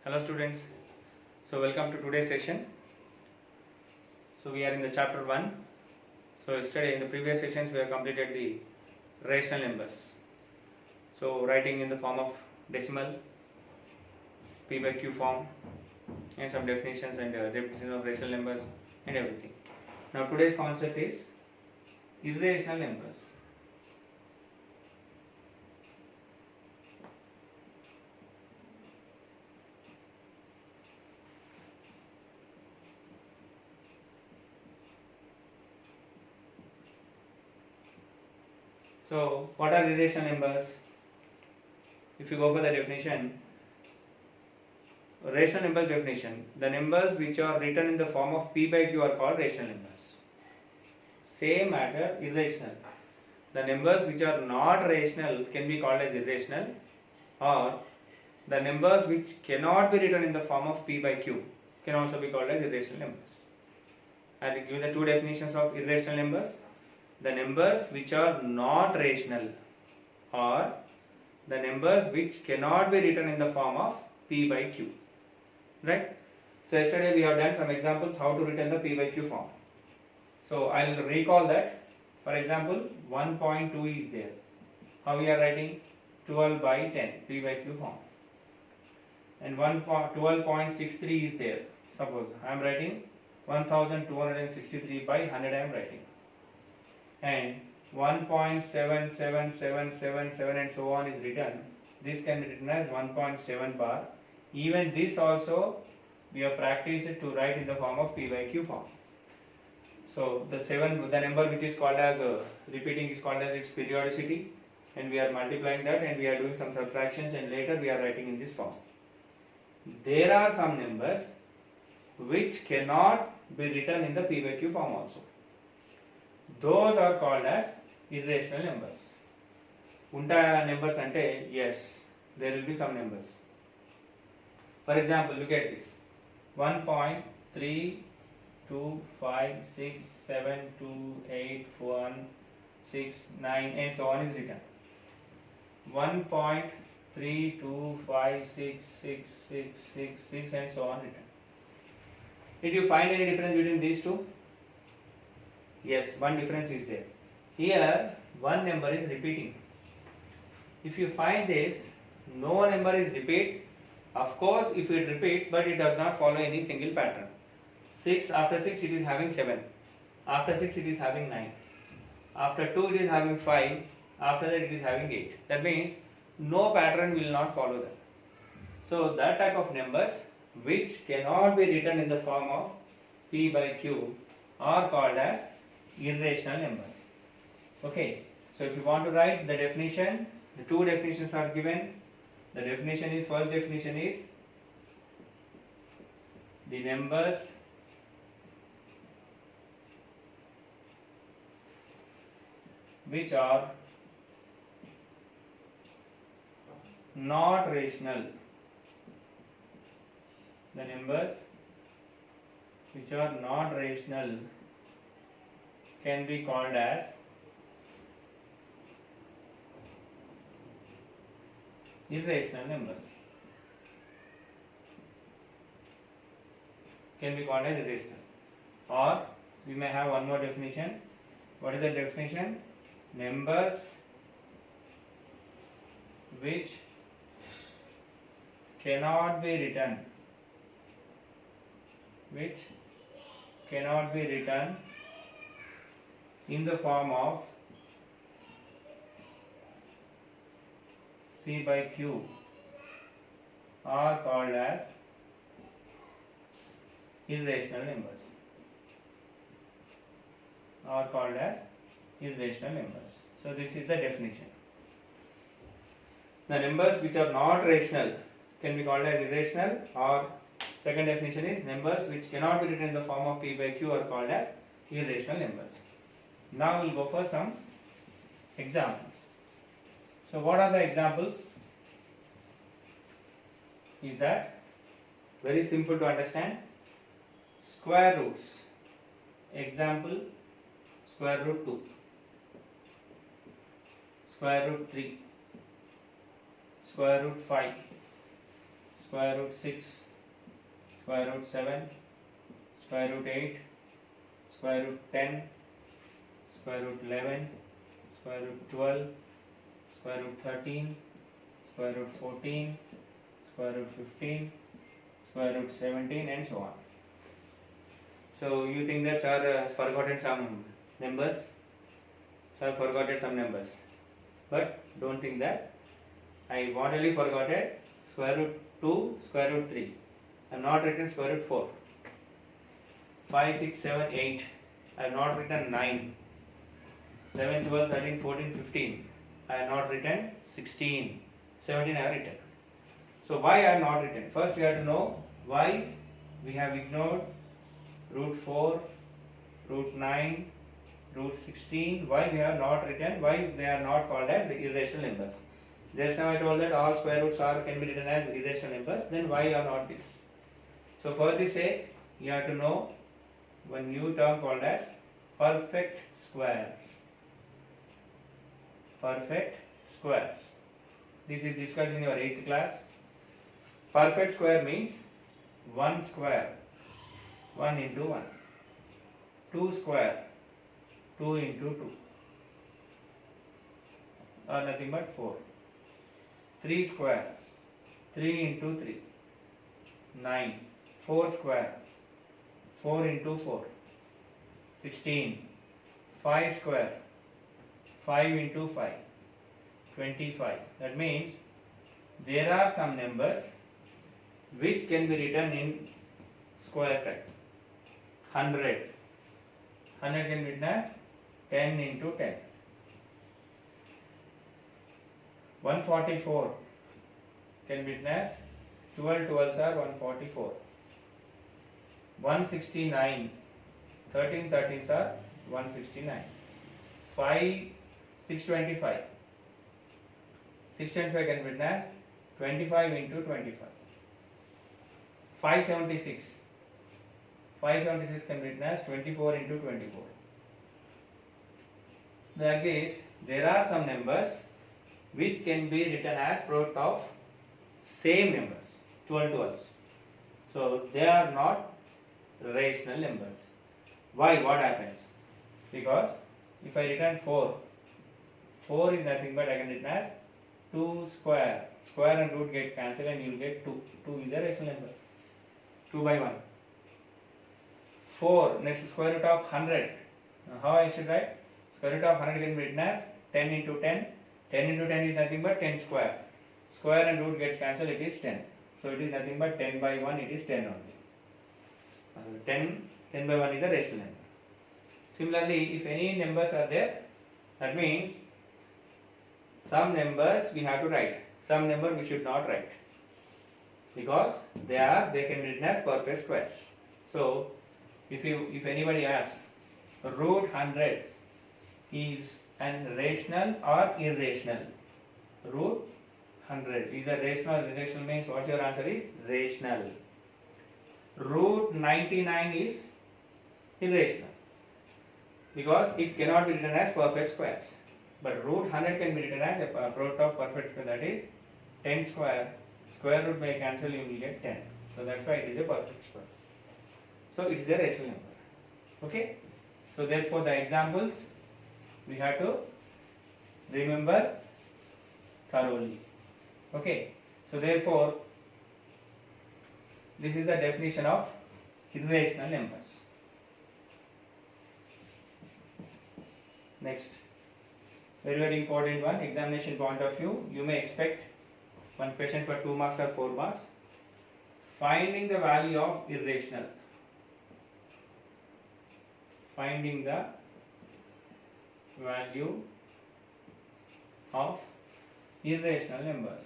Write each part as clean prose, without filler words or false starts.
Hello students, so welcome to today's session. So we are in the chapter 1. So yesterday in the previous sessions we have completed the rational numbers. So writing in the form of decimal, p by q form, and some definitions and definition of rational numbers and everything. Now today's concept is irrational numbers. So what are irrational numbers? If you go for the definition, rational numbers definition, the numbers which are written in the form of p by q are called rational numbers. Same matter, irrational. The numbers which are not rational can be called as irrational, or the numbers which cannot be written in the form of p by q can also be called as irrational numbers. I will give the two definitions of irrational numbers. The numbers which are not rational, or the numbers which cannot be written in the form of p by q. Right? So yesterday we have done some examples how to written the p by q form. So I will recall that. For example, 1.2 is there. How we are writing? 12 by 10 p by q form. And 12.63 is there. Suppose I am writing 1263 by 100 I am writing. And 1.77777 and so on is written. This can be written as 1.7 bar. Even this also we have practiced to write in the form of p by q form. So the number which is called as repeating is called as its periodicity, and we are multiplying that and we are doing some subtractions, and later we are writing in this form. There are some numbers which cannot be written in the p by q form also. Those are called as irrational numbers. Untaya numbers ante, yes, there will be some numbers. For example, look at this. 1.32567284169 and so on is written. 1.3256666 and so on written. Did you find any difference between these two? Yes, one difference is there. Here one number is repeating. If you find this, no number is repeat. Of course, if it repeats, but it does not follow any single pattern. 6, after 6 it is having 7. After 6 it is having 9. After 2 it is having 5. After that it is having 8. That means no pattern will not follow that. So that type of numbers which cannot be written in the form of p by q are called as irrational numbers. Okay, so if you want to write the definition, the two definitions are given. The definition is, first definition is the numbers which are not rational. The numbers which are not rational can be called as irrational numbers. Can be called as irrational. Or we may have one more definition. What is the definition? Numbers which cannot be written, in the form of p by q are called as irrational numbers. So this is the definition. The numbers which are not rational can be called as irrational, or second definition is numbers which cannot be written in the form of p by q are called as irrational numbers. Now we will go for some examples. So what are the examples? Is that very simple to understand. Square roots. Example, square root 2, square root 3, square root 5, square root 6, square root 7, square root 8, square root 10, square root 11, square root 12, square root 13, square root 14, square root 15, square root 17, and so on. So you think that sir has forgotten some numbers? Sir forgotten some numbers, but don't think that. I only forgotten square root 2, square root 3. I have not written square root 4. 5, 6, 7, 8. I have not written 9. 11, 12, 13, 14, 15. I have not written 16. 17 I have written. So why I have not written? First we have to know why we have ignored root 4, root 9, root 16. Why we have not written? Why they are not called as irrational numbers? Just now I told that all square roots can be written as irrational numbers. Then why are not this? So for this sake, you have to know one new term called as perfect squares. Perfect squares. This is discussed in your 8th class. Perfect square means 1 square, 1 into 1. 2 square, 2 into 2. Or nothing but 4. 3 square, 3 into 3. 9. 4 square, 4 into 4. 16. 5 square, 5 into 5. 25. That means there are some numbers which can be written in square type. 100. 100 can be written as 10 into 10. 144 can be written as 12 12s are 144. 169. 13 13s are 169. 625. 625 can be written as 25 into 25. 576. 576 can be written as 24 into 24. Like this, there are some numbers which can be written as product of same numbers, 12 12s. So they are not rational numbers. Why? What happens? Because if I written 4, 4 is nothing but I can written as 2 square. Square and root gets cancelled and you will get 2. 2 is a rational number. 2 by 1. 4, next square root of 100. How I should write? Square root of 100 can be written as 10 into 10. 10 into 10 is nothing but 10 square. Square and root gets cancelled, it is 10. So it is nothing but 10 by 1, it is 10 only. 10 by 1 is a rational number. Similarly, if any numbers are there, that means some numbers we have to write. Some number we should not write. Because they can be written as perfect squares. So if anybody asks, root 100 is an rational or irrational? Root 100 is a rational or irrational means what your answer is? Rational. Root 99 is irrational because it cannot be written as perfect squares. But root 100 can be written as a product of perfect square, that is 10 square. Square root may cancel, you will get 10. So that's why it is a perfect square. So it is a rational number. Okay. So therefore the examples we have to remember thoroughly. Okay. So therefore this is the definition of irrational numbers. Next, very important one, examination point of view, you may expect one question for 2 marks or 4 marks. Finding the value of irrational. Finding the value of irrational numbers.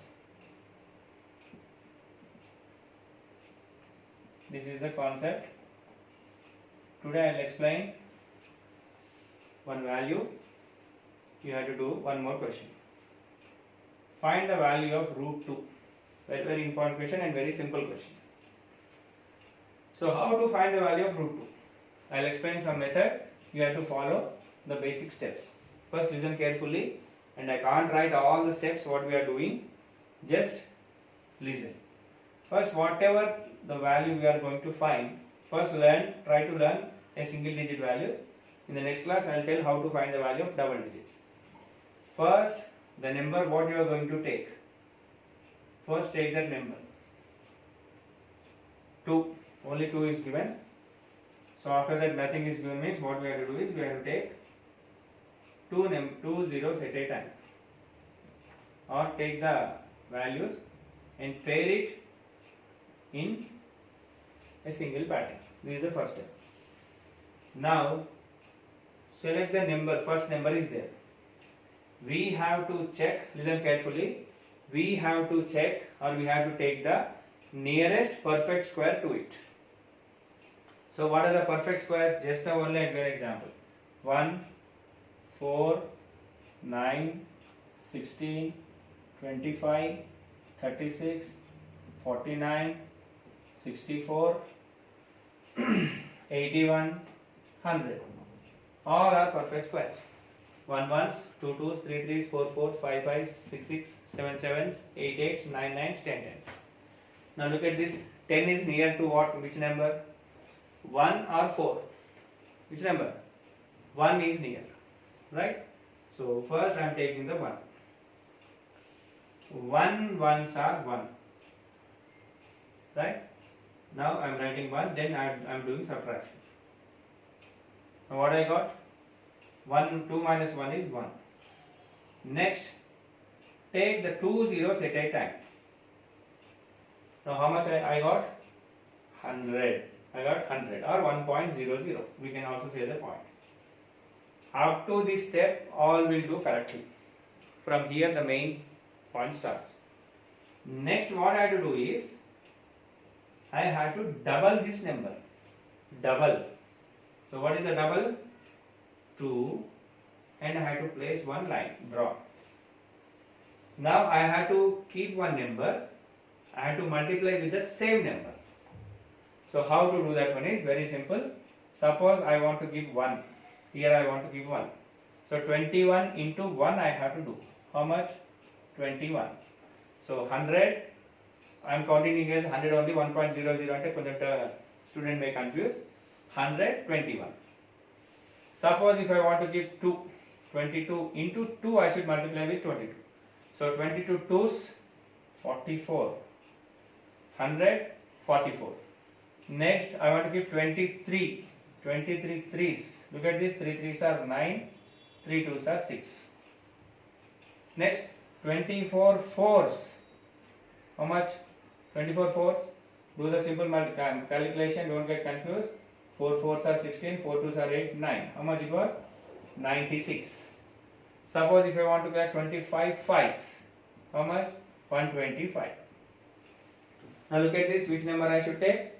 This is the concept. Today I will explain one value. You have to do one more question. Find the value of root 2. Very important question and very simple question. So how to find the value of root 2? I will explain some method. You have to follow the basic steps. First listen carefully, and I can't write all the steps what we are doing. Just listen. First, whatever the value we are going to find, first try to learn a single digit values. In the next class, I will tell how to find the value of double digits. First, the number what you are going to take. First, take that number. 2. Only 2 is given. So after that, nothing is given means what we have to do is we have to take two zeros at a time, or take the values and pair it in a single pattern. This is the first step. Now select the number. First number is there. We have to check, listen carefully, we have to check or we have to take the nearest perfect square to it. So what are the perfect squares? Just now only a good example. 1, 4, 9, 16, 25, 36, 49, 64, 81, 100. All are perfect squares. 1 ones, 2 twos, 3 threes, 4 fours, 5 fives, 6 six, 7 sevens, 8 eights, 9 nines, 10 tens. Now look at this. 10 is near to what? Which number? 1 or 4? Which number? 1 is near. Right? So first I am taking the 1. 1 ones are 1. Right? Now I am writing 1, then I am doing subtraction. Now what I got? 2 minus 1 is 1. Next, take the 2 zeros at a time. Now how much I got? 100. I got 100 or 1.00. We can also say the point. Up to this step, all will do correctly. From here the main point starts. Next what I have to do is, I have to double this number. Double. So what is the double? 2, and I have to place one line, draw. Now I have to keep one number, I have to multiply with the same number. So how to do that one is very simple. Suppose I want to give 1, here I want to give 1. So 21 into 1 I have to do. How much? 21. So 100, I am counting it as 100 only, 1.00 ante student may confuse. 121. Suppose if I want to give 2, 22 into 2 I should multiply with 22. So 22 twos, 44. 100, 44. Next I want to give 23. 23 threes. Look at this, 3 threes are 9, 3 twos are 6. Next 24 fours. How much? 24 fours. Do the simple calculation, don't get confused. 4 fours are 16, 4 twos are 8, 9. How much it was? 96. Suppose if I want to get 25 fives, how much? 125. Now look at this, which number I should take?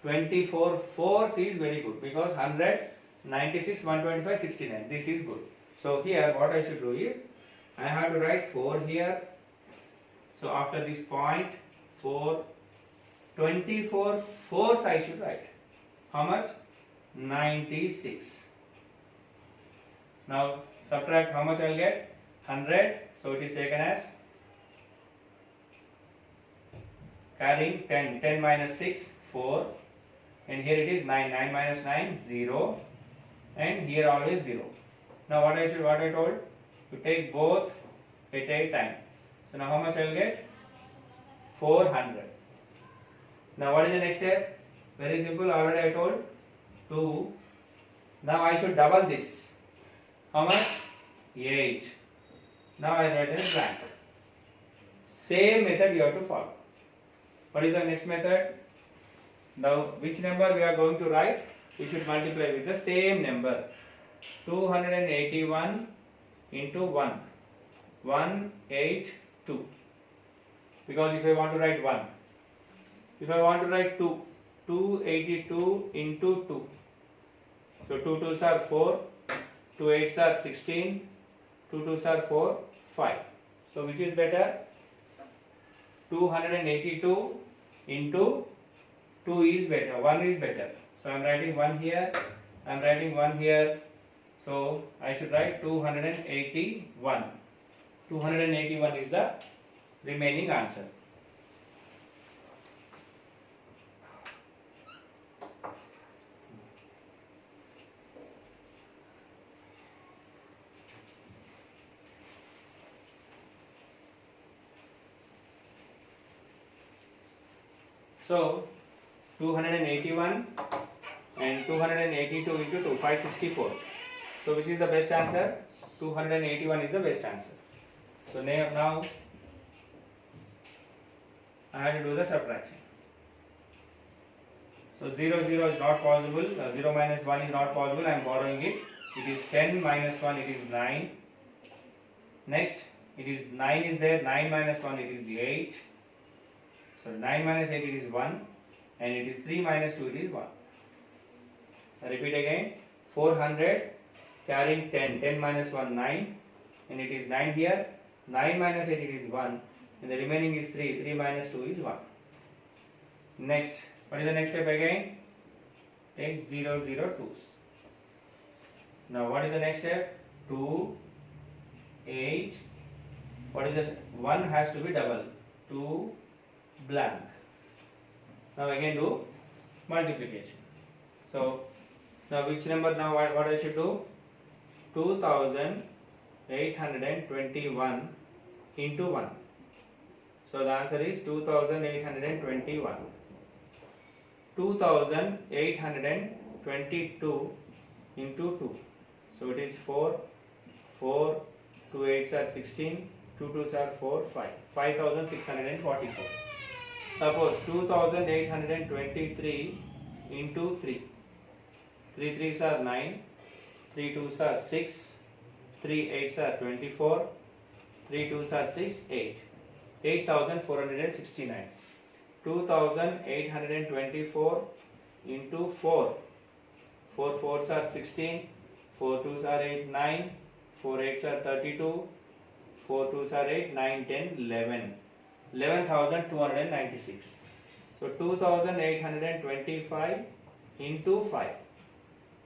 24 fours is very good because 100, 96, 125, 69. This is good. So here what I should do is, I have to write 4 here. So after this point, 4, 24 fours I should write. How much? 96. Now subtract, how much I will get? 100. So it is taken as carrying 10. 10 minus 6, 4. And here it is 9. 9 minus 9, 0. And here always 0. Now what I told? To take both at a time. So now how much I will get? 400. Now what is the next step? Very simple, already I told. 2. Now I should double this. How much? 8. Now I write it blank. Same method you have to follow. What is the next method? Now which number we are going to write? We should multiply with the same number. 281 into 1. 182. Because if I want to write 1. If I want to write 2. 282 into 2. So 2 twos are 4, 2 eights are 16, 2 twos are 4, 5. So which is better? 282 into 2 is better, 1 is better. So I am writing 1 here, I am writing 1 here. So I should write 281. 281 is the remaining answer. So 281 and 282 into 2, 564. So which is the best answer? 281 is the best answer. So now I have to do the subtraction. So 0 0 is not possible, 0 minus 1 is not possible, I am borrowing it. It is 10 minus 1, it is 9. Next, it is 9 is there, 9 minus 1, it is 8. So 9 minus 8, it is 1. And it is 3 minus 2, it is 1. I repeat again, 400 carrying 10, 10 minus 1, 9. And it is 9 here, 9 minus 8, it is 1. And the remaining is 3, 3 minus 2 is 1. Next, what is the next step again? Take 0 0 2's. Now what is the next step? 2, 8. What is it? 1 has to be double. 2 blank. Now again do multiplication. So now which number now what I should do? 2821 into 1. So the answer is 2821. 2822 into 2. So it is 4, 4, 2 8s are 16, 2 2s are 4, 5. 5644. Suppose 2823 into 3. 3 3s are 9, 3 2s are 6, 3 8s are 24, 3 2s are 6, 8. 8469. 2824 into 4. 4 4s are 16, 4 2s are 8, 9, 4 8s are 32, 4 2s are 8, 9, 10, 11. 11,296. So 2825 into 5.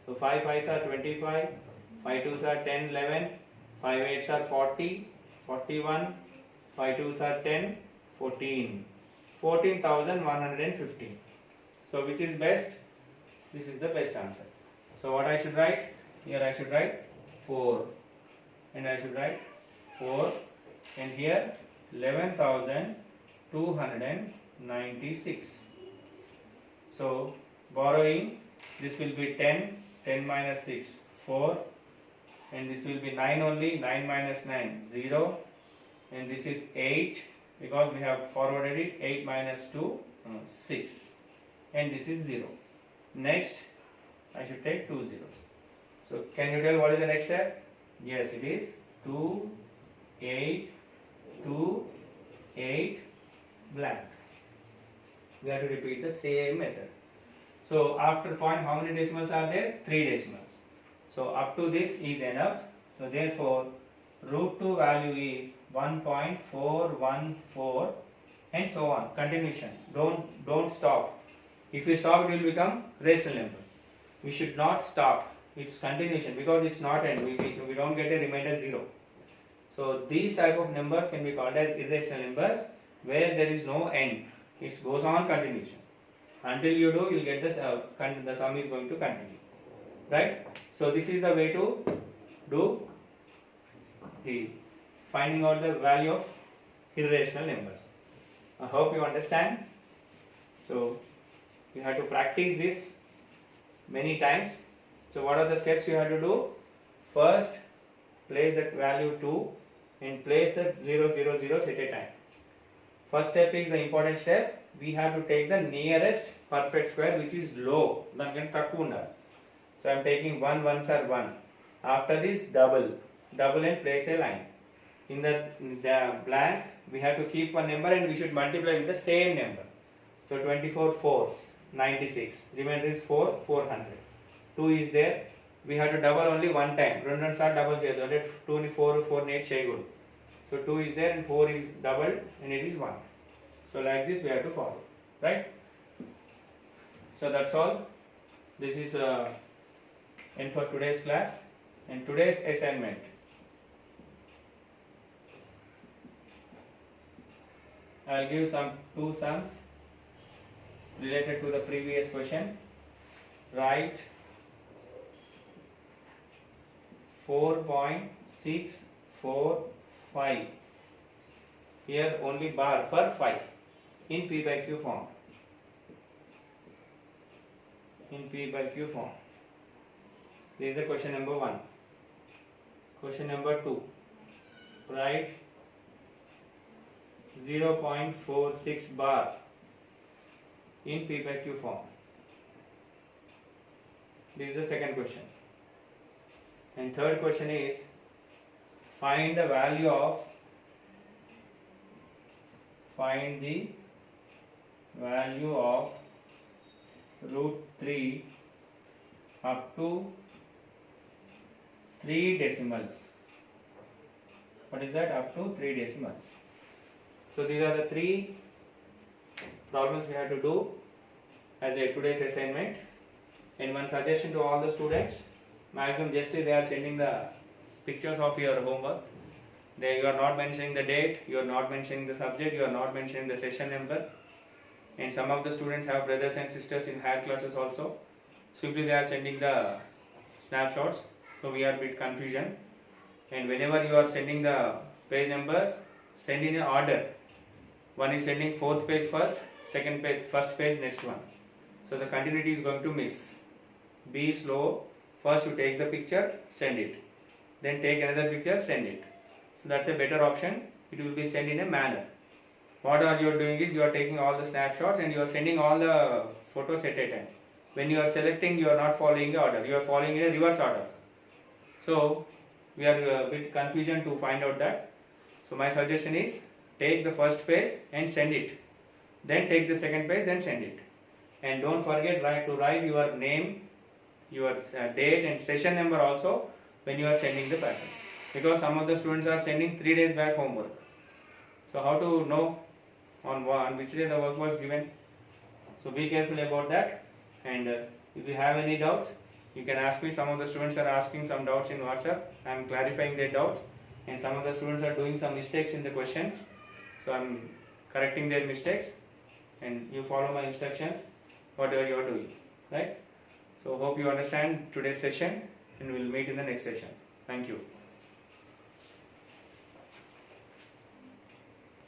So 5 5s are 25, 5 2s are 10, 11, 5 8s are 40, 41, 5 2s are 10, 14. 14,115. So which is best? This is the best answer. So what I should write? Here I should write 4. And I should write 4. And here 11,296. So borrowing, this will be 10, 10 minus 6, 4. And this will be 9 only, 9 minus 9, 0. And this is 8. Because we have forwarded it, 8 minus 2, 6. And this is 0. Next, I should take 2 zeros. So, can you tell what is the next step? Yes, it is 2, 8, 2, 8, blank. We have to repeat the same method. So, after point, how many decimals are there? 3 decimals. So, up to this is enough. So, therefore, root 2 value is 1.414 and so on. Continuation. Don't stop. If you stop, it will become rational number. We should not stop. It's continuation because it's not end. We don't get a remainder 0. So these type of numbers can be called as irrational numbers where there is no end. It goes on continuation. Until you do, you'll get the sum is going to continue. Right? So this is the way to do the finding out the value of irrational numbers. I hope you understand. So you have to practice this many times. So what are the steps you have to do? First, place the value 2 and place the 0 0 0s at a time. First step is the important step. We have to take the nearest perfect square which is low. So I am taking 1 1s are 1. After this double and place a line. In the blank, we have to keep one number and we should multiply with the same number. So 24 4s, 96. Remainder is 4, 400. 2 is there. We have to double only one time. Runs are double cheyadu. 2 ni 4, 4 ni 8 cheyagudu. So 2 is there and 4 is doubled and it is 1. So like this we have to follow. Right? So that's all. This is end for today's class and today's assignment. I will give some 2 sums related to the previous question. Write 4.645. Here only bar for 5 in P by Q form. in P by Q form. This is the question number 1. Question number 2. Write 0.46 bar in P by Q form. This is the second question. And third question is find the value of root 3 up to 3 decimals. What is that? Up to 3 decimals. So these are the 3 problems we have to do as a today's assignment. And one suggestion to all the students, maximum just they are sending the pictures of your homework. You are not mentioning the date, you are not mentioning the subject, you are not mentioning the session number. And some of the students have brothers and sisters in higher classes also. Simply they are sending the snapshots, so we are a bit confusion. And whenever you are sending the page numbers, send in an order. One is sending 4th page first, second page, first page next one. So the continuity is going to miss. Be slow. First you take the picture, send it. Then take another picture, send it. So that's a better option. It will be sent in a manner. What are you doing is you are taking all the snapshots and you are sending all the photos at a time. When you are selecting, you are not following the order. You are following a reverse order. So we are a bit confusion to find out that. So my suggestion is take the first page and send it. Then take the second page, then send it. And don't forget to write your name, your date and session number also when you are sending the pattern. Because some of the students are sending 3 days back homework. So how to know on which day the work was given? So be careful about that. And if you have any doubts, you can ask me. Some of the students are asking some doubts in WhatsApp. I am clarifying their doubts. And some of the students are doing some mistakes in the questions. So I am correcting their mistakes. And you follow my instructions, whatever you are doing. Right? So hope you understand today's session. And we will meet in the next session. Thank you.